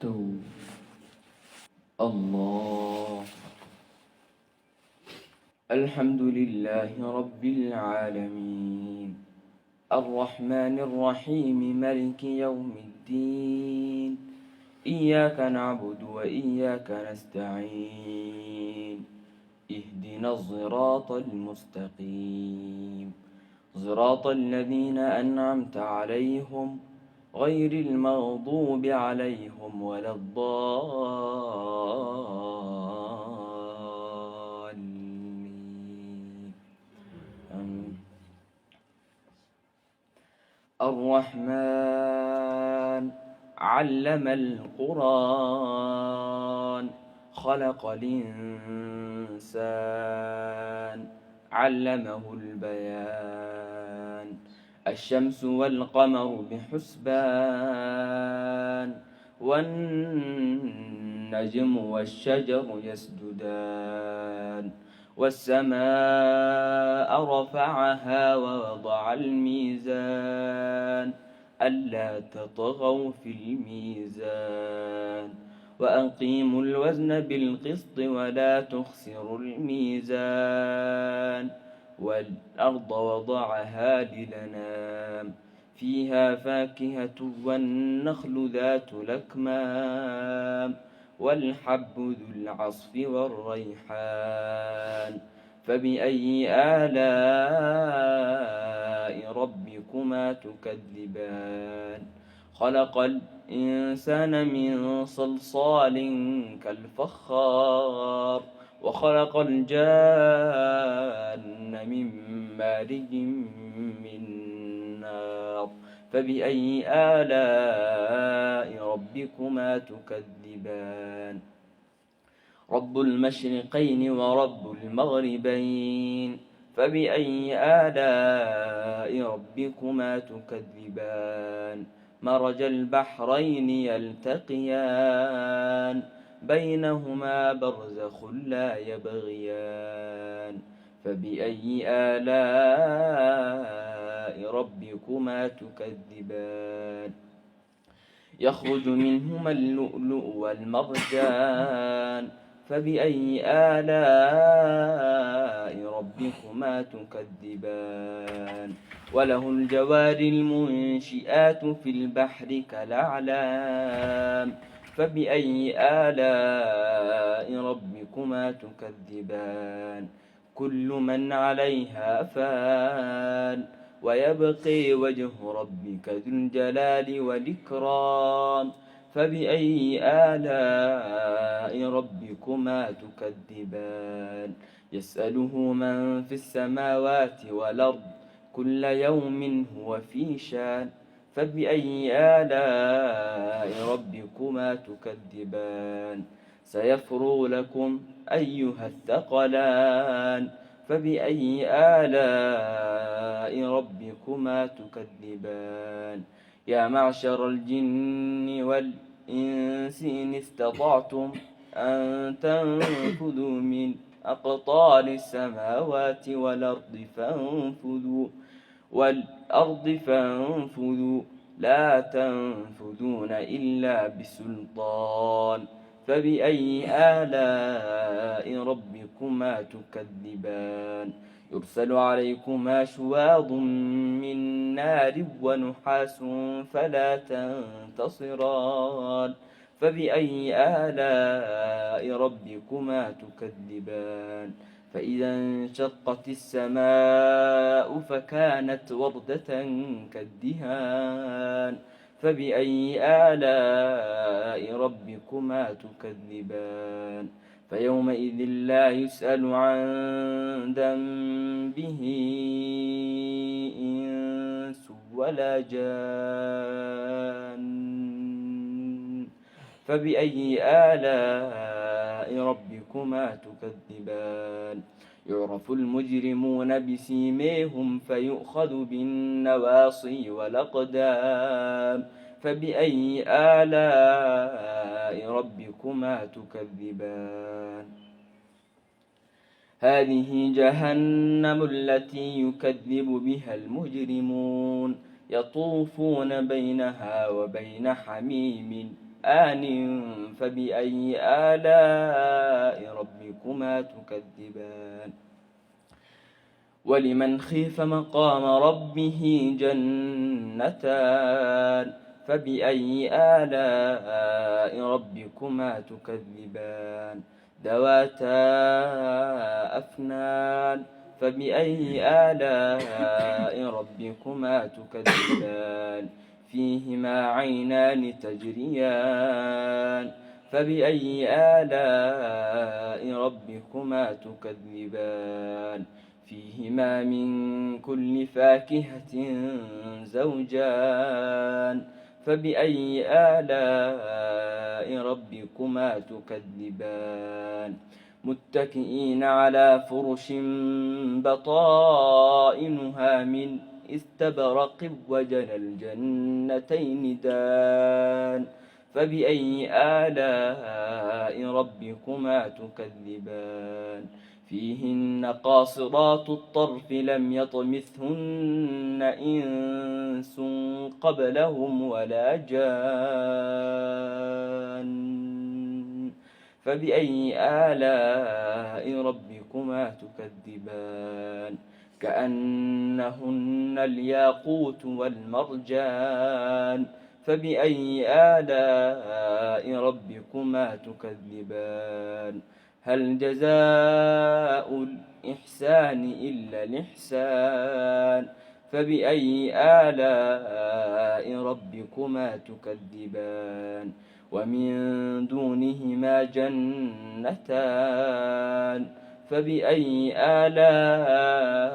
استووا. الله. الحمد لله رب العالمين الرحمن الرحيم مالك يوم الدين إياك نعبد وإياك نستعين اهدنا الصراط المستقيم صراط الذين أنعمت عليهم غير المغضوب عليهم ولا الضالين. الرحمن علم القرآن خلق الإنسان علمه البيان الشمس والقمر بحسبان والنجم والشجر يسجدان والسماء رفعها ووضع الميزان ألا تطغوا في الميزان وأقيموا الوزن بالقسط ولا تخسروا الميزان والأرض وضعها للأنام فيها فاكهة والنخل ذات الأكمام والحب ذو العصف والريحان فبأي آلاء ربكما تكذبان خلق الإنسان من صلصال كالفخار وخلق الجان من مارج من نار فبأي آلاء ربكما تكذبان رب المشرقين ورب المغربين فبأي آلاء ربكما تكذبان مرج البحرين يلتقيان بينهما برزخ لا يبغيان فبأي آلاء ربكما تكذبان يخرج منهما اللؤلؤ والمرجان فبأي آلاء ربكما تكذبان وله الجوار المنشئات في البحر كالأعلام فبأي آلاء ربكما تكذبان كل من عليها فان ويبقي وجه ربك ذو الجلال والإكرام فبأي آلاء ربكما تكذبان يسأله من في السماوات والأرض كل يوم هو في شان فبأي آلاء ربكما تكذبان سيفرغ لكم أيها الثقلان فبأي آلاء ربكما تكذبان يا معشر الجن والإنس إن استطعتم أن تنفذوا من أقطار السماوات والأرض فانفذوا لا تنفذون إلا بسلطان فبأي آلاء ربكما تكذبان يرسل عليكما شواظ من نار ونحاس فلا تنتصران فبأي آلاء ربكما تكذبان فإذا انشقت السماء فكانت وردة كالدهان فبأي آلاء ربكما تكذبان فيومئذ لا يسأل عن ذنبه إنس ولا جان فبأي آلاء ربكما تكذبان يعرف المجرمون بسيميهم فيؤخذ بالنواصي والأقدام فبأي آلاء ربكما تكذبان هذه جهنم التي يكذب بها المجرمون يطوفون بينها وبين حميم قرآن فبأي آلاء ربكما تكذبان ولمن خيف مقام ربه جنتان فبأي آلاء ربكما تكذبان ذواتا أفنان فبأي آلاء ربكما تكذبان فيهما عينان تجريان فبأي آلاء ربكما تكذبان فيهما من كل فاكهة زوجان فبأي آلاء ربكما تكذبان متكئين على فرش بطائنها من استبرق وجنى الجنتين دان فبأي آلاء ربكما تكذبان فيهن قاصرات الطرف لم يطمثهن إنس قبلهم ولا جان فبأي آلاء ربكما تكذبان كأنهن الياقوت والمرجان فبأي آلاء ربكما تكذبان هل جزاء الإحسان إلا الإحسان فبأي آلاء ربكما تكذبان ومن دونهما جنتان فبأي آلاء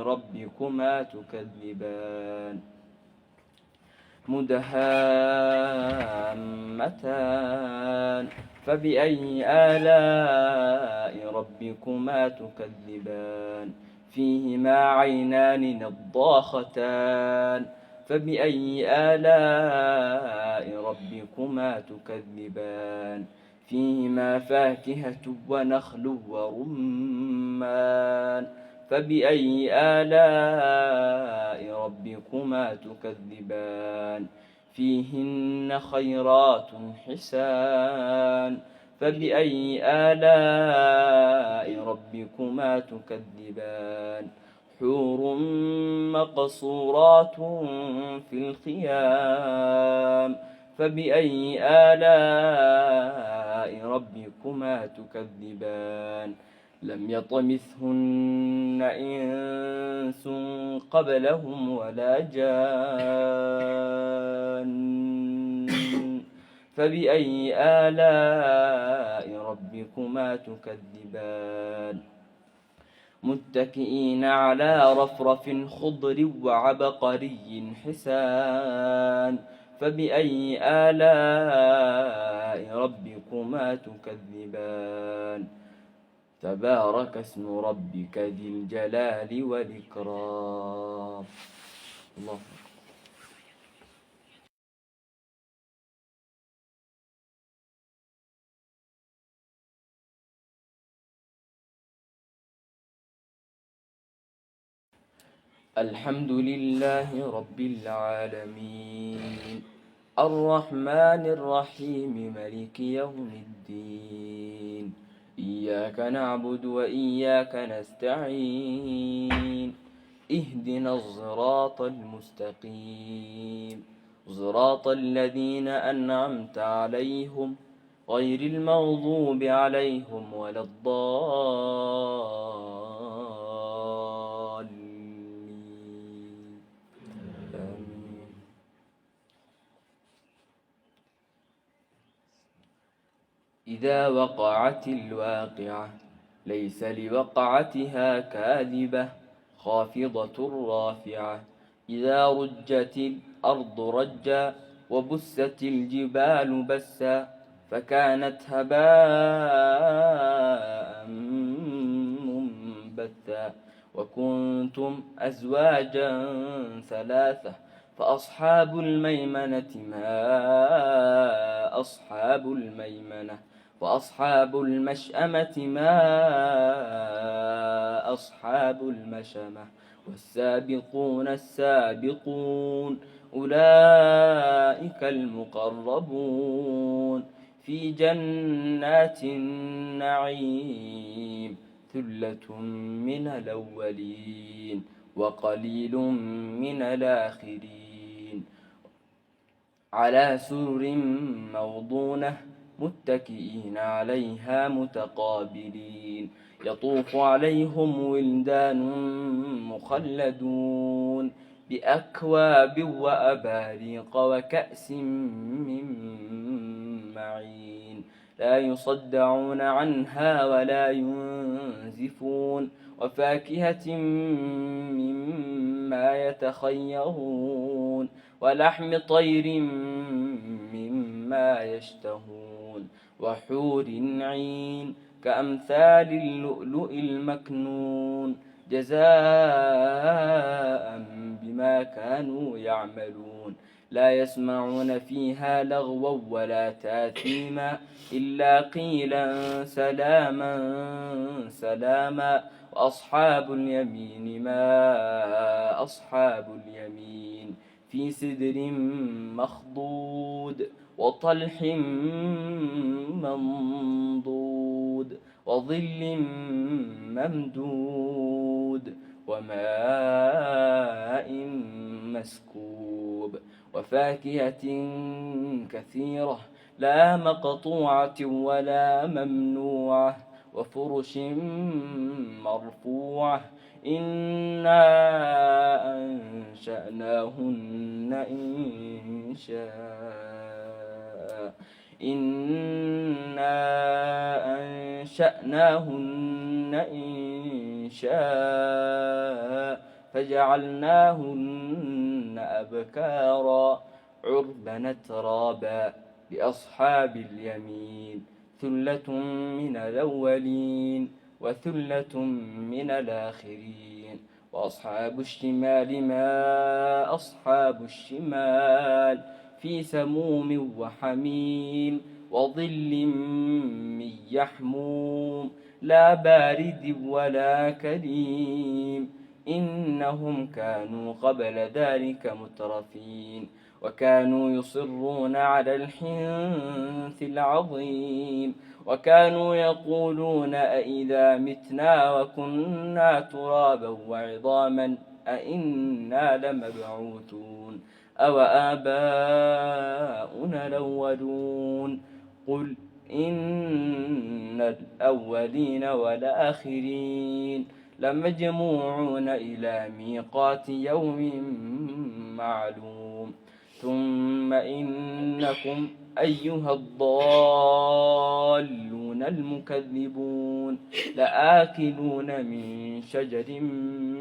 ربكما تكذبان مدهامتان فبأي آلاء ربكما تكذبان فيهما عينان نضاختان فبأي آلاء ربكما تكذبان فيهما فاكهة ونخل ورمان فبأي آلاء ربكما تكذبان فيهن خيرات حسان فبأي آلاء ربكما تكذبان حور مقصورات في الخيام فبأي آلاء ربكما تكذبان لم يطمثهن إنس قبلهم ولا جان فبأي آلاء ربكما تكذبان متكئين على رفرف خضر وعبقري حسان فبأي آلاء ربكما تكذبان تبارك اسم ربك ذي الجلال والإكرام الله. الحمد لله رب العالمين الرحمن الرحيم مالك يوم الدين إياك نعبد وإياك نستعين اهدنا الصراط المستقيم صراط الذين أنعمت عليهم غير المغضوب عليهم ولا الضالين آمين. إذا وقعت الواقعة ليس لوقعتها كاذبة خافضة رافعة إذا رجت الأرض رجا وبست الجبال بسا فكانت هباء منبثا وكنتم أزواجا ثلاثة فأصحاب الميمنة ما أصحاب الميمنة وأصحاب المشأمة ما أصحاب المشأمة والسابقون السابقون أولئك المقربون في جنات النعيم ثلة من الأولين وقليل من الآخرين على سرر موضونة متكئين عليها متقابلين يطوف عليهم ولدان مخلدون بأكواب وأباريق وكأس من معين لا يصدعون عنها ولا ينزفون وفاكهة مما يتخيرون ولحم طير مما يشتهون وحور عين كأمثال اللؤلؤ المكنون جزاء بما كانوا يعملون لا يسمعون فيها لغوا ولا تاثيما إلا قيلا سلاما سلاما وأصحاب اليمين ما أصحاب اليمين في سدر مخضود وطلح منضود وظل ممدود وماء مسكوب وفاكهة كثيرة لا مقطوعة ولا ممنوعة وفرش مرفوعة إنا أنشأناهن إنشاء إنا أنشأناهن إنشاء فجعلناهن أبكارا عربا ترابا لأصحاب اليمين ثلة من الأولين وثلة من الآخرين وأصحاب الشمال ما أصحاب الشمال في سموم وحميم وظل من يحموم لا بارد ولا كريم إنهم كانوا قبل ذلك مترفين وكانوا يصرون على الحنث العظيم وكانوا يقولون أئذا متنا وكنا ترابا وعظاما أئنا لمبعوثون أو آباؤنا الأولون قل إن الأولين والآخرين لمجموعون إلى ميقات يوم معلوم ثم إنكم أيها الضالون المكذبون لآكلون من شجر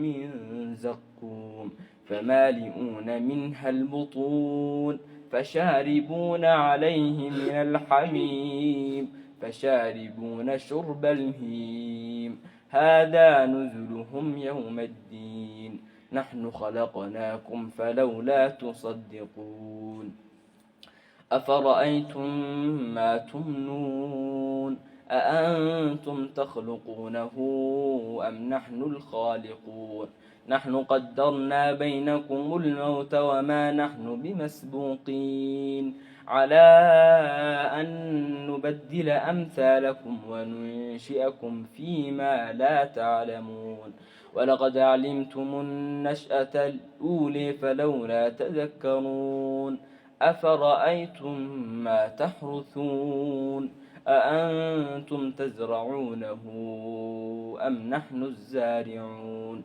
من زقوم فمالئون منها البطون فشاربون عليه من الحميم فشاربون شرب الهيم هذا نزلهم يوم الدين نحن خلقناكم فلولا تصدقون أفرأيتم ما تمنون أأنتم تخلقونه أم نحن الخالقون نحن قدرنا بينكم الموت وما نحن بمسبوقين على أن نبدل أمثالكم وننشئكم فيما لا تعلمون ولقد علمتم النشأة الأولى فلولا تذكرون أفرأيتم ما تحرثون أأنتم تزرعونه أم نحن الزارعون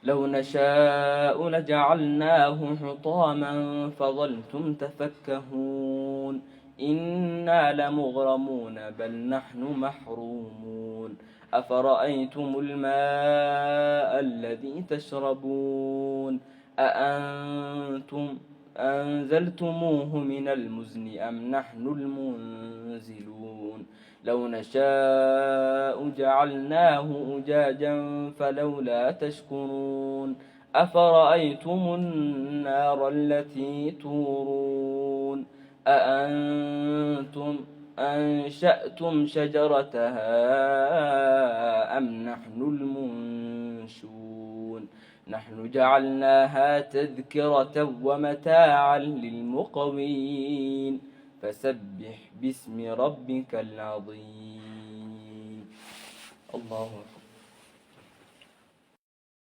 لو نشاء لجعلناه حطاما فظلتم تفكهون إنا لمغرمون بل نحن محرومون أفرأيتم الماء الذي تشربون أأنتم أنزلتموه من المزن أم نحن المنزلون لو نشاء جعلناه أجاجا فلولا تشكرون أفرأيتم النار التي تورون أأنتم أنشأتم شجرتها أم نحن المنشؤون نحن جعلناها تذكرة ومتاعا للمقوين فسبح باسم ربك العظيم. الله أكبر.